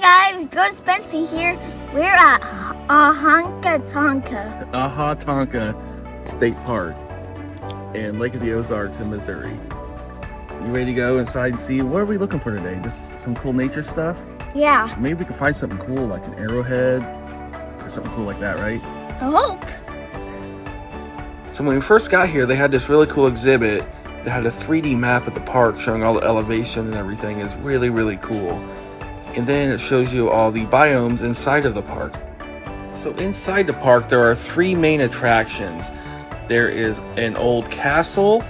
guys, Ghost Spencer here. We're at Tonka State Park in Lake of the Ozarks in Missouri. You ready to go inside and see? What are we looking for today? Just some cool nature stuff? Yeah. Maybe we can find something cool like an arrowhead or something cool like that, right? I hope. So when we first got here, they had this really cool exhibit that had a 3D map of the park showing all the elevation and everything. It's really, really cool. And then it shows you all the biomes inside of the park. So inside the park, there are three main attractions. There is an old castle,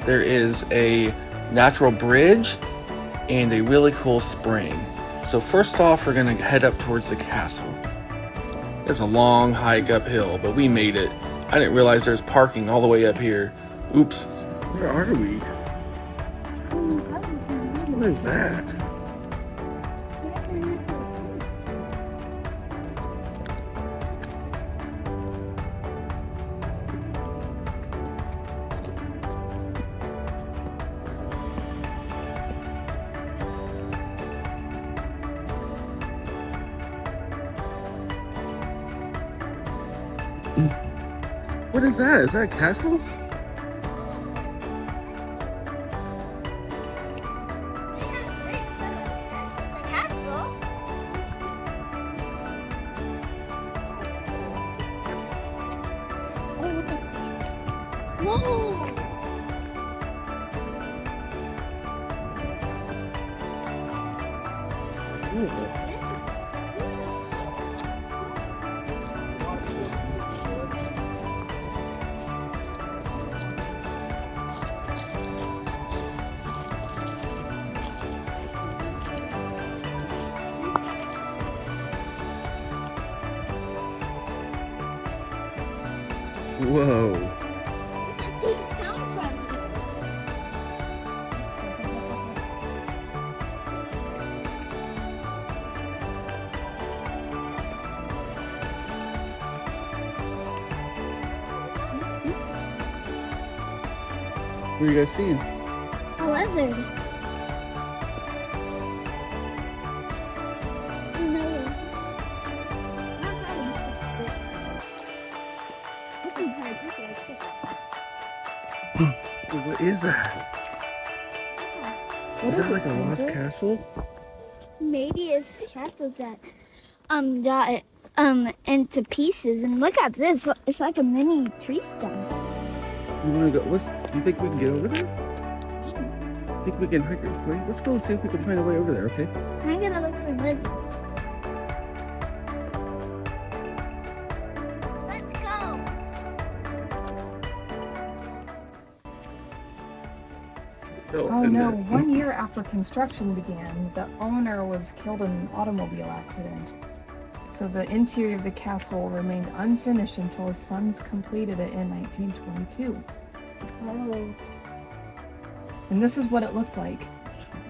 there is a natural bridge, and a really cool spring. So first off, we're gonna head up towards the castle. It's a long hike uphill, but we made it. I didn't realize there's parking all the way up here. Oops. Where are we? What is that? What is that? Is that a castle? The castle? Whoa! Whoa. You can see the town from What are you guys seeing? a lizard. What is that? Is that like a lost castle? Maybe it's castles that got into pieces. And look at this. It's like a mini tree stump. You want to go? Do you think we can get over there? Think we can hike our way? Let's go see if we can find a way over there, okay? I'm gonna look for lizards. Let's go. Oh no, 1 year after construction began, the owner was killed in an automobile accident. So the interior of the castle remained unfinished until his sons completed it in 1922. Oh. And this is what it looked like.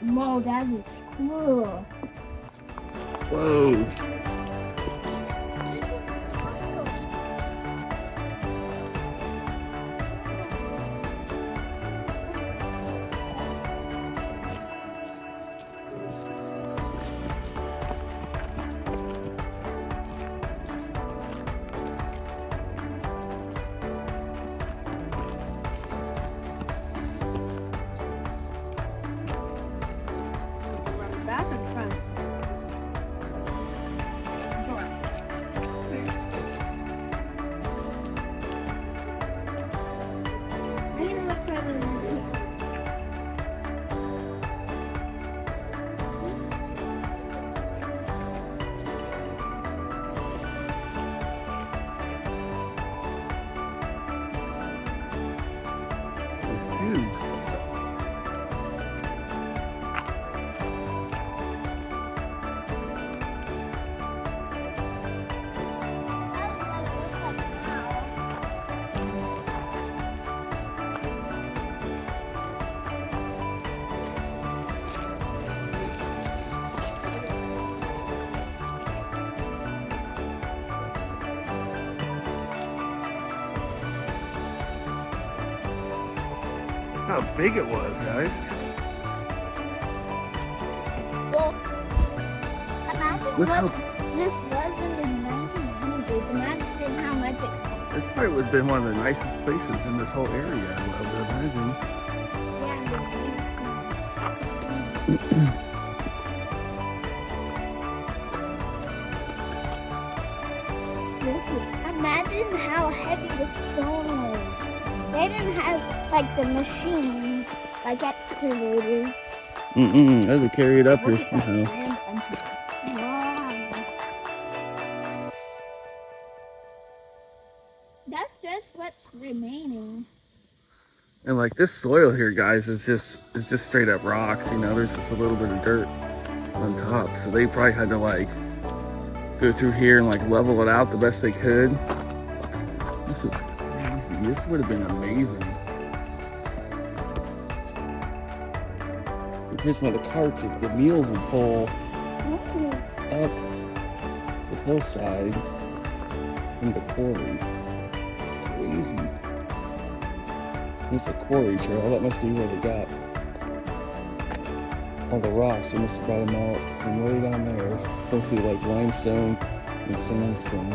Whoa, that is cool. Whoa. Back and front. I'm gonna look for the It's huge. How big it was, guys. Well, Imagine Look what how this was in the 1900s. Imagine how much it cost. this probably would have been one of the nicest places in this whole area, I would imagine. Imagine how heavy the stone was. They didn't have like the machines like excavators. I had to carry it up here somehow. Wow. That's just what's remaining. And like this soil here, guys, is just straight up rocks. You know, there's just a little bit of dirt on top. So they probably had to like go through here and like level it out the best they could. This is crazy. This would have been amazing. Here's one of the carts that the mules would pull up the hillside from the quarry. It's crazy. There's a quarry trail. That must be where they got all the rocks. They must have brought them out from way down there. It's supposed to be like limestone and sandstone.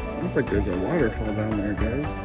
Sounds like there's a waterfall down there, guys.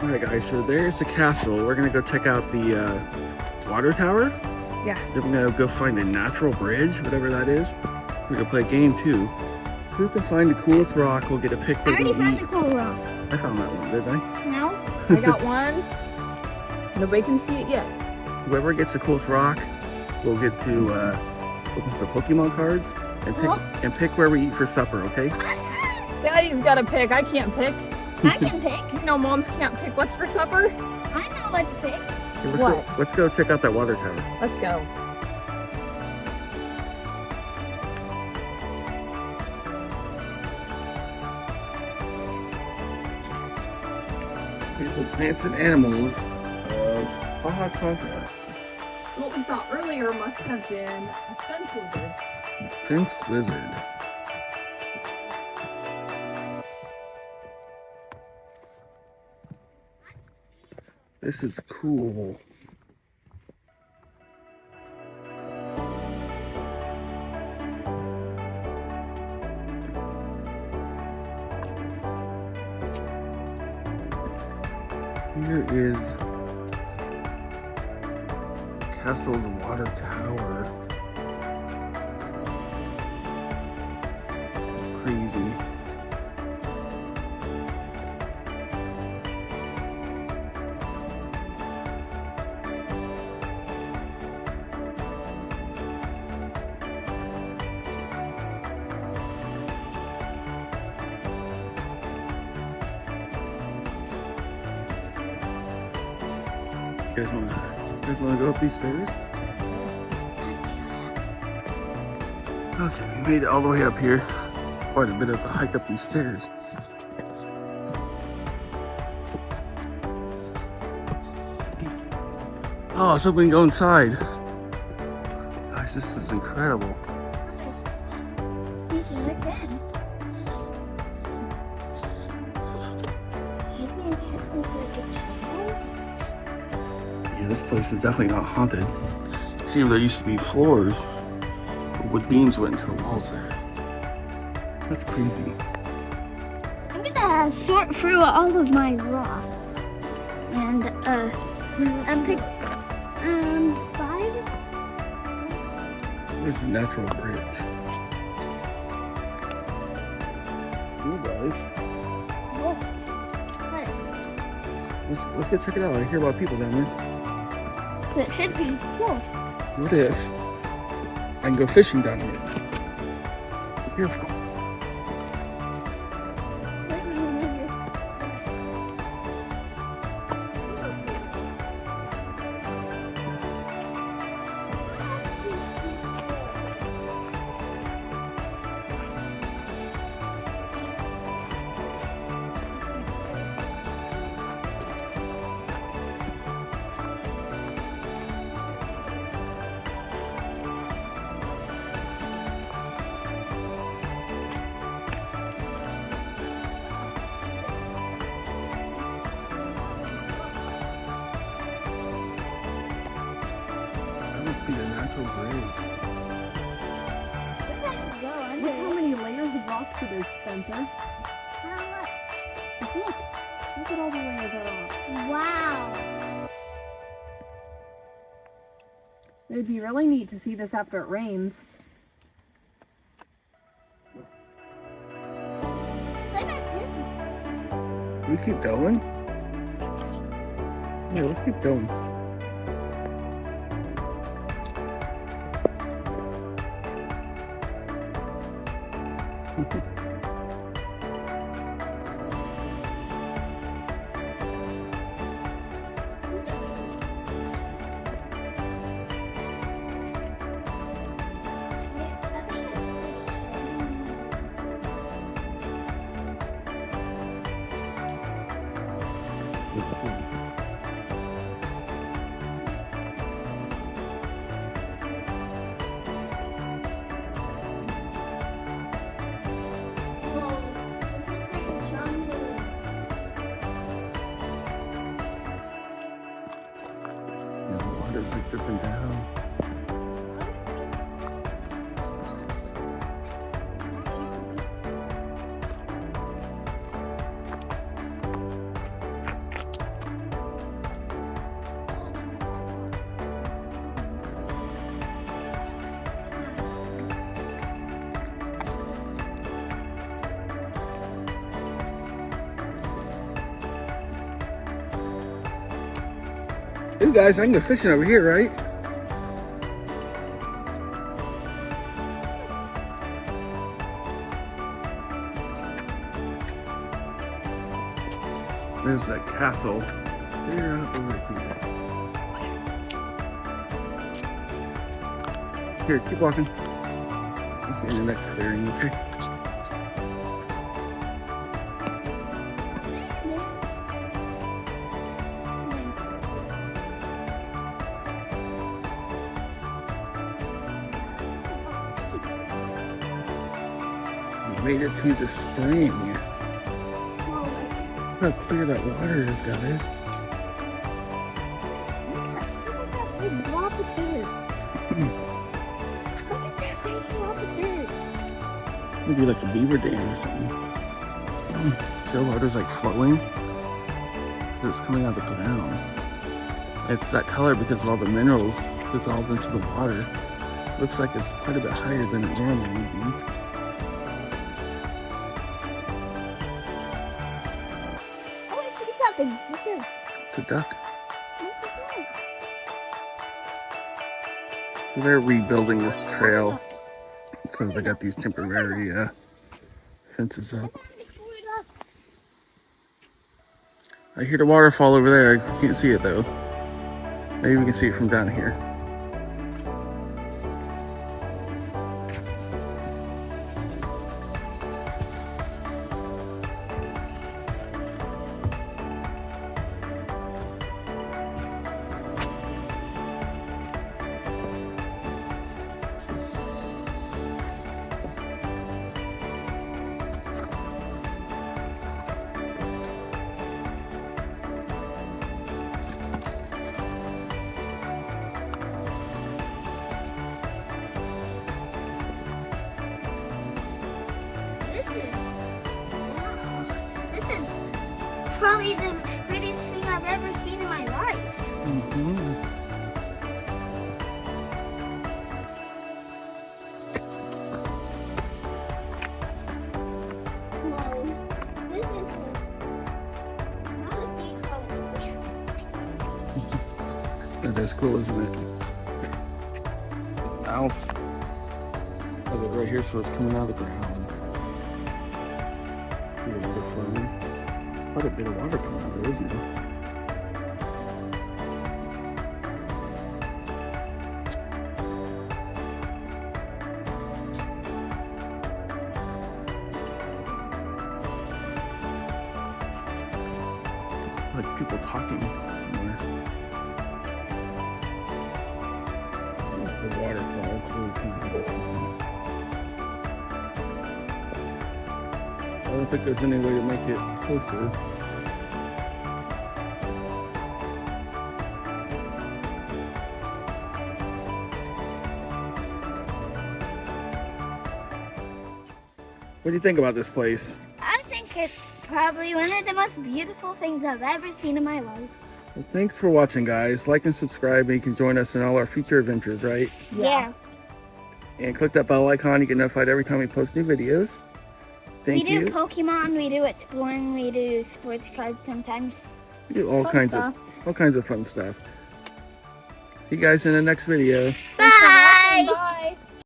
Alright guys, so there's the castle. We're gonna go check out the water tower. Yeah. Then we're gonna go find a natural bridge, whatever that is. We're gonna play a game too. Who can find the coolest rock will get a pick. I already found the cool rock. I found that one, didn't I? No? I got one. Nobody can see it yet. Whoever gets the coolest rock will get to open some Pokemon cards and pick where we eat for supper, okay? Daddy's got to pick. I can't pick. I can pick. You know moms can't pick what's for supper. I know what to pick. Okay, let's go check out that water tower. Let's go. Here's the plants and animals of Tonka. So what we saw earlier must have been a fence lizard. Fence lizard. This is cool. Here is Castle's water tower. It's crazy. You guys wanna go up these stairs? Okay, we made it all the way up here. It's quite a bit of a hike up these stairs. Oh, so we can go inside. Guys, this is incredible. Yeah, this place is definitely not haunted. See, there used to be floors, but wood beams went into the walls there. That's crazy. I'm gonna sort through all of my rocks and pick 5 This is a natural bridge. Cool, guys. What? Let's go check it out. I hear a lot of people down there. It should be cool. What if I can go fishing down here? Here. Must be the natural bridge. Look how many layers of rocks it is, Spencer. Just look. Look at all the layers of rocks. Wow. It would be really neat to see this after it rains. Look at this. We keep going? Yeah, let's keep going. The water's like dripping down. Hey guys, I can go fishing over here, right? There's that castle. Clear out over here. Here, keep walking. Let's see in the next clearing, okay? Made it to the spring. Look how clear that water is, guys. Look at that big blob of dirt. Look at that big blob of dirt. Maybe like a beaver dam or something. So the water's like flowing because it's coming out of the ground. It's that color because of all the minerals dissolved into the water. Looks like it's quite a bit higher than it normally would be. It's a duck. So they're rebuilding this trail. So they got these temporary fences up. I hear the waterfall over there. I can't see it though. Maybe we can see it from down here. Probably the prettiest thing I've ever seen in my life. is cool, isn't it? Mouth of it right here, so it's coming out of the ground. See the water flowing. There's quite a bit of water coming out of it, isn't it? Like people talking somewhere. There's the waterfall through the sun. I don't think there's any way to make it closer. What do you think about this place? I think it's probably one of the most beautiful things I've ever seen in my life. Well, thanks for watching, guys. Like and subscribe, and you can join us in all our future adventures, right? Yeah. And click that bell icon. You get notified every time we post new videos. Thank you. We do Pokemon, we do exploring, we do sports cards sometimes. We do all kinds of fun stuff. See you guys in the next video. Bye! Bye.